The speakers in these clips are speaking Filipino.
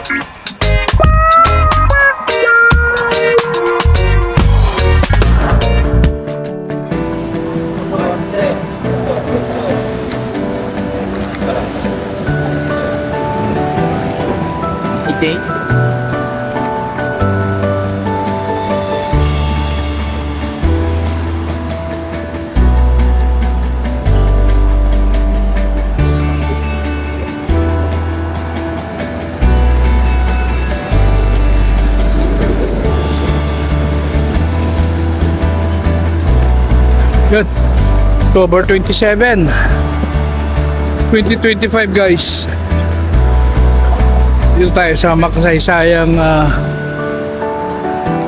Ite. Good. October 27, 2025 guys. Dito tayo sa makasaysayang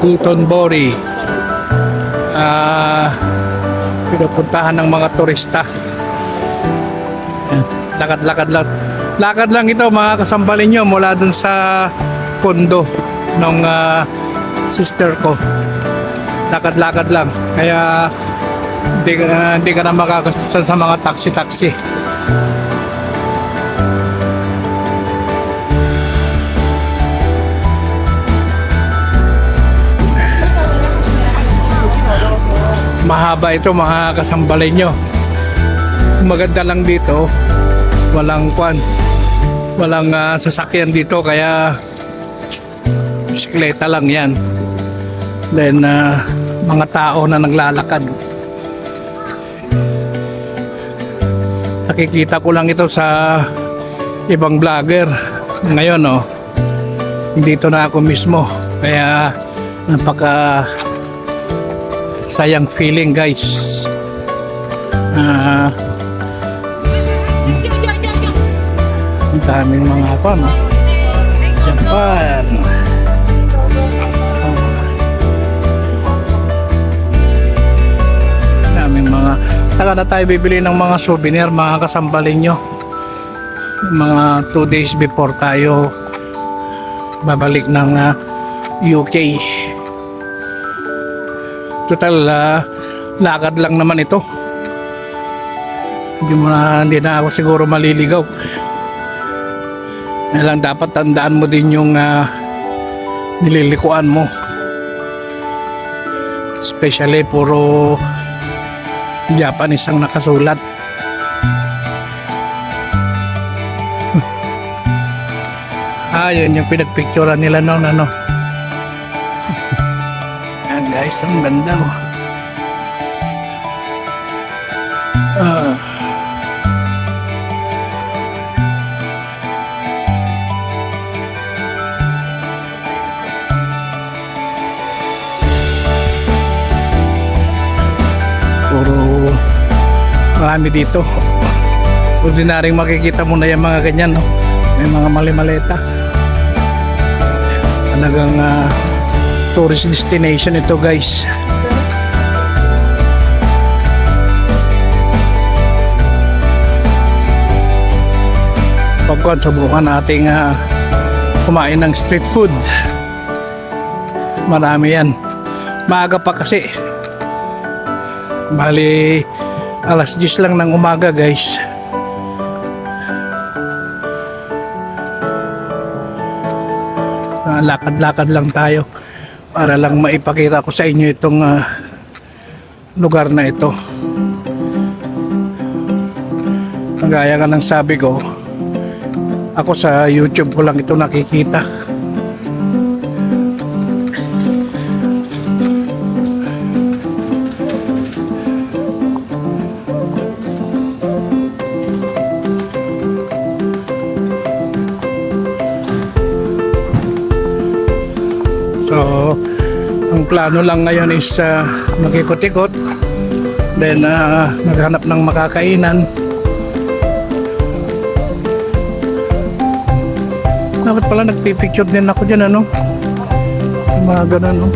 Tuton Bori. Pinupuntahan ng mga turista. Lakad-lakad lang. Lakad lang ito mga kasambalin nyo mula dun sa kondo ng sister ko. Lakad-lakad lang. Kaya hindi ka na makakastusan sa mga taxi-taxi. Mahaba ito mga kasambalay nyo. Maganda lang dito, walang sasakyan dito, kaya bisikleta lang yan. Then mga tao na naglalakad. Nakikita ko lang ito sa ibang vlogger. Ngayon dito na ako mismo, kaya napaka sayang feeling guys. Ang daming mga Japan. Daming mga saka na tayo bibili ng mga souvenir mga kasambalin nyo. Mga 2 days before tayo babalik ng UK. Total lakad lang naman ito. Hindi na ako siguro maliligaw. Lang dapat tandaan mo din yung nililikuan mo. Especially puro Japanese ang nakasulat. Yun yung pinagpicturean nila noon Ayan guys, ang ganda puro marami dito. Ordinaryong makikita mo na yung mga ganyan may mga mali-maleta. Talagang tourist destination ito guys. Pagkuhan, subukan nating kumain ng street food. Marami yan. Maaga pa kasi. Bali alas 10 lang ng umaga guys. Lakad-lakad lang tayo para lang maipakita ko sa inyo itong lugar na ito. Gaya nga ng sabi ko, ako sa YouTube ko lang ito nakikita. So, ang plano lang ngayon is mag-ikot-ikot, then maghanap ng makakainan. Bakit pala nagpipicture din ako dyan mga ganun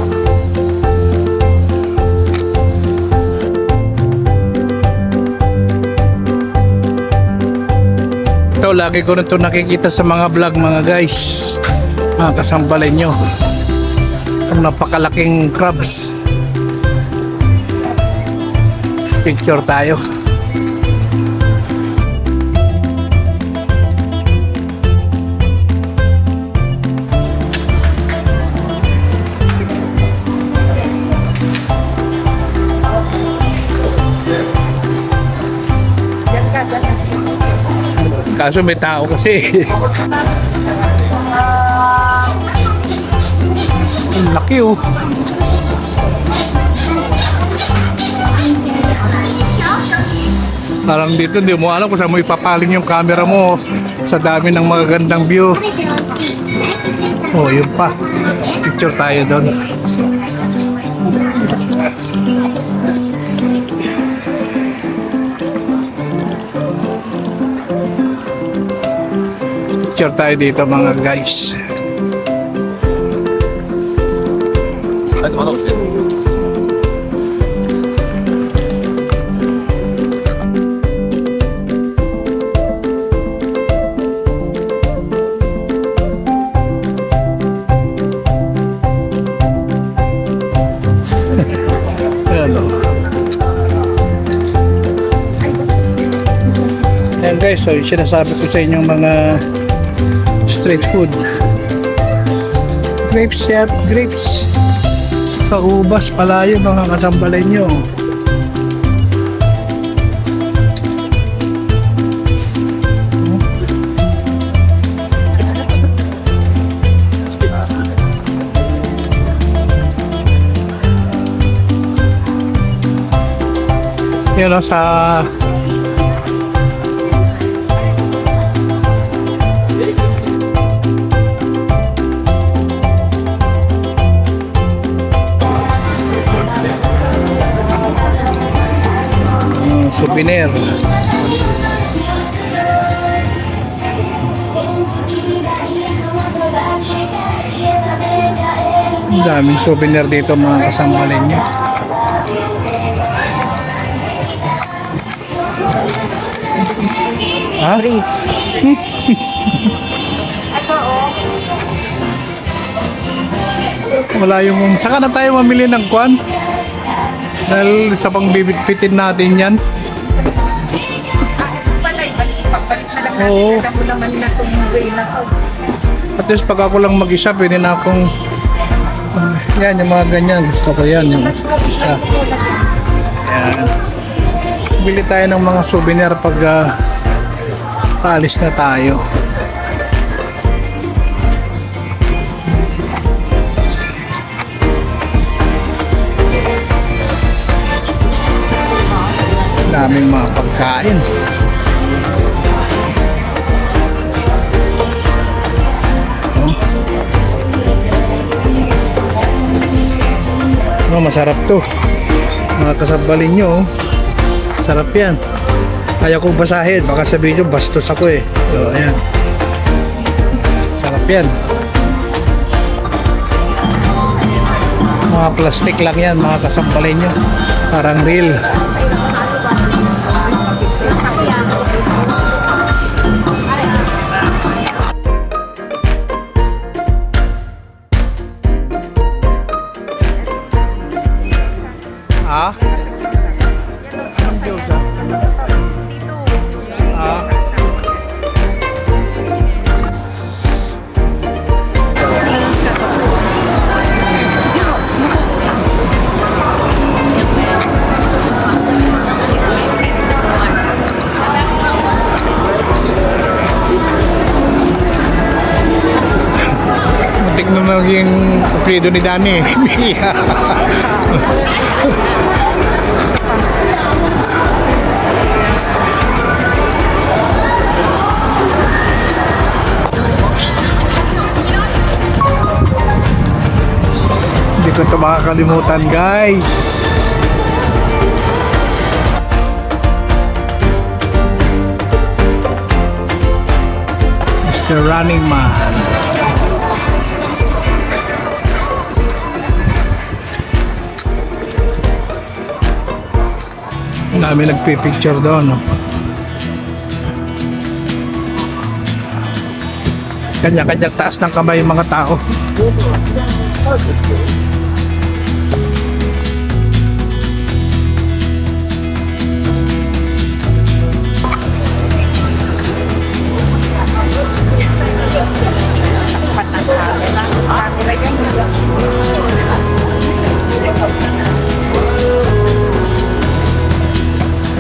Ito, lagi ko rin ito nakikita sa mga vlog mga guys, mga kasambalay nyo. Itong napakalaking crabs. Picture tayo. Kaso may tao kasi. Ang laki oh. Parang dito, hindi mo alam kung saan mo ipapaling yung camera mo sa dami ng magagandang view. Oh, yun pa. Picture tayo doon. Picture tayo dito mga guys. Ayan guys, so yung sinasabi ko sa inyong mga street food. Grapes yan, grapes. Sa ubas pala yun mga kasambalay nyo. Yan o sa souvenir. Ang daming souvenir dito mga kasambalay nyo. Ha? Wala yung... Saka na tayo mamili ng kwan? Dahil sa pang bibit-pitin natin yan. Oo. At least pag ako lang mag-isa, pwede na akong... yan, yung mga ganyan. Gusto ko yan. Yung, yan. Bili tayo ng mga souvenir pag paalis na tayo. Daming mga pagkain. Oh, masarap to. Mga kasabalin nyo, sarap yan. Kaya ko basahin, baka sabihin nyo bastos ako eh. So, ayan. Sarap yan. Mga plastic lang yan, mga kasabalin nyo. Parang real. Ah? Anong gyoza? Ah? Muntik na maging apelido ni Dani. Hindi ko ito makakalimutan guys. Mr. Running Man. Dami nagpipicture doon, no? Kanya-kanya taas ng kamay yung mga tao.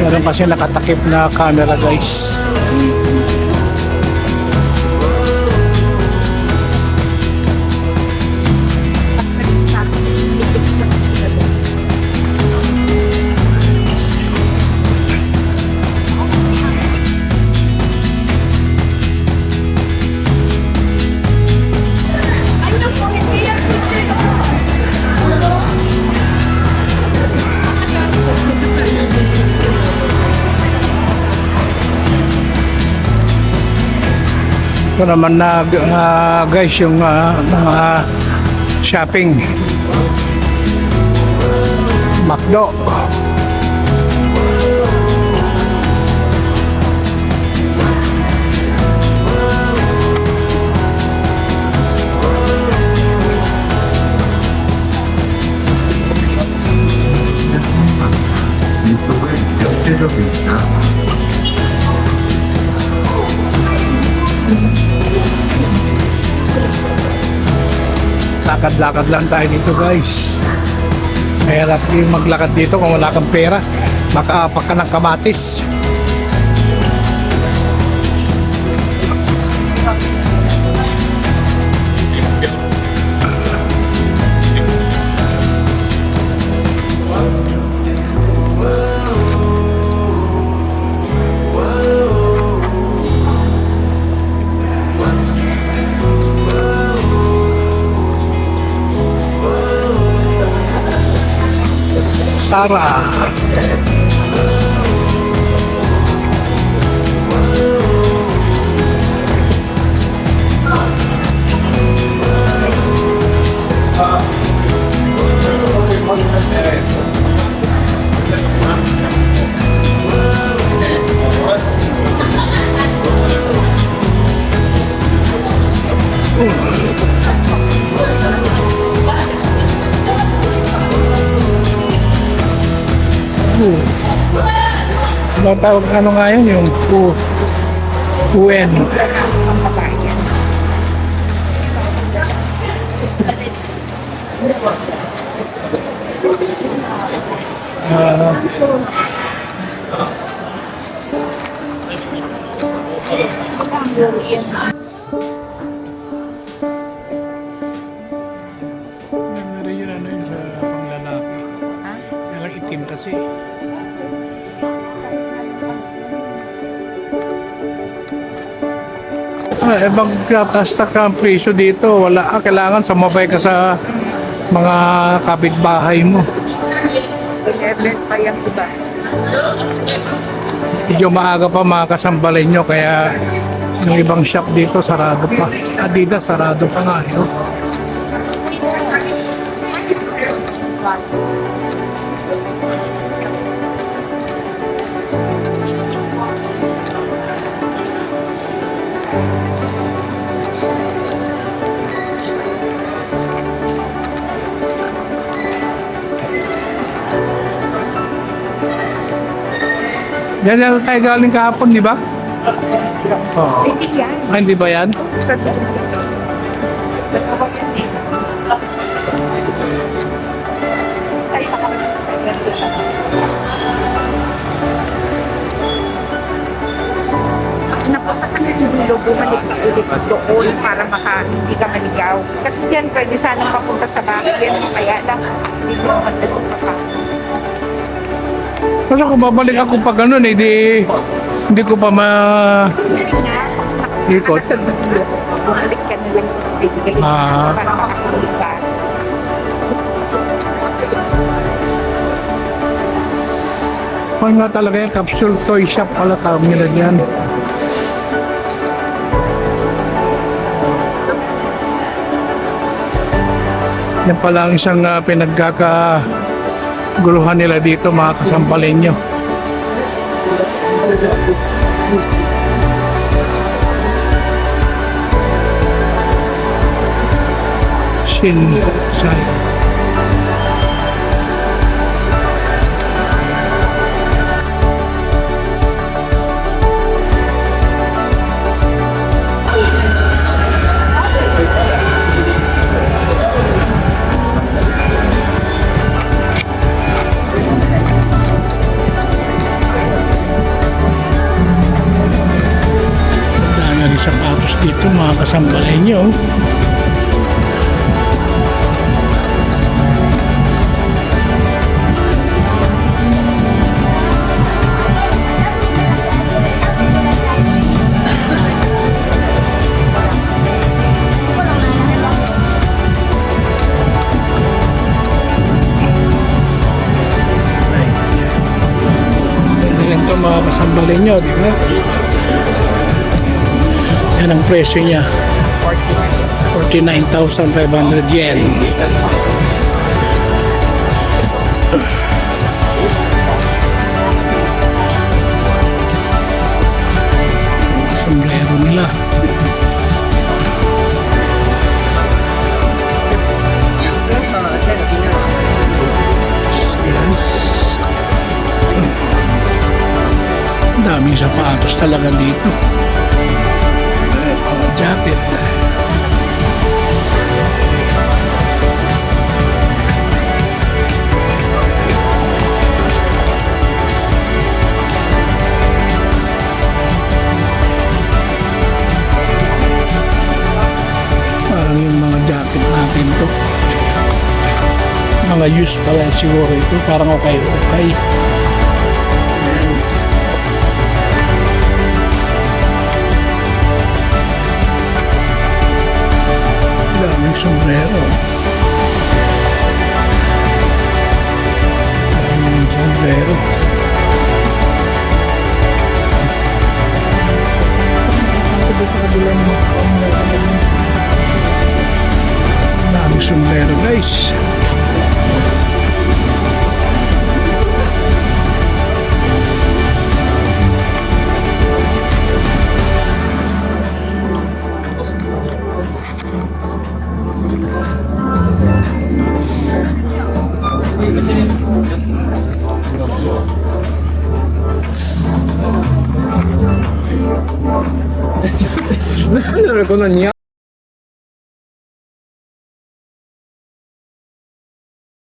Meron kasi nakatakip na camera guys. Ito naman na guys yung mga shopping. McDo. Lakad-lakad lang tayo dito guys. Mahirap yung maglakad dito kung wala kang pera. Makaapak ka ng kamatis. Sara. Ano tawag, ano nga yun? Yung UN. Meron yun ano yun sa panglalaki. Kaya lang itim kasi. Magkatasta ka ang presyo dito, wala kailangan sumabay ka sa mga kapitbahay mo. 11 pa yung iba. Medyo maaga pa mga kasambalin nyo, kaya yung ibang shop dito sarado pa. Adidas sarado pa nga yun. Yan yan tayo galing kahapon, di ba? Oo. Hindi yan. Ay, hindi ba yan? Sa dulo. Gusto ko yan eh. Tayo pa kami sa ganito. Napapatan yung dulo, bumalik ka ulit doon para hindi ka maligaw. Kasi yan, pwede sanang papunta sa bahay yan. Kaya lang, hindi mo magdalong pa. Kasi kung babalik ako pa ganun, hindi ko pa ikot. Sa dulo, bumalik ka na lang sa physically para makakuli ka. Kung nga talaga yung capsule toy shop pala tawag nila dyan. Yan pala ang isang pinagkakaguluhan nila dito mga kasampalin nyo. Shinsai. Dami rin sapatos dito mga kasampalin nyo. Mga kasambalin nyo, di ba? Yan ang presyo niya. 49,500 yen. Sombrero nila. Daming sapatos talaga dito. Mga jacket. Parang yung mga jacket natin to. Mga used pala siguro ito. Parang okay. Daming sombrero. Daming sombrero. Daming sombrero, guys. Ano ko na niya?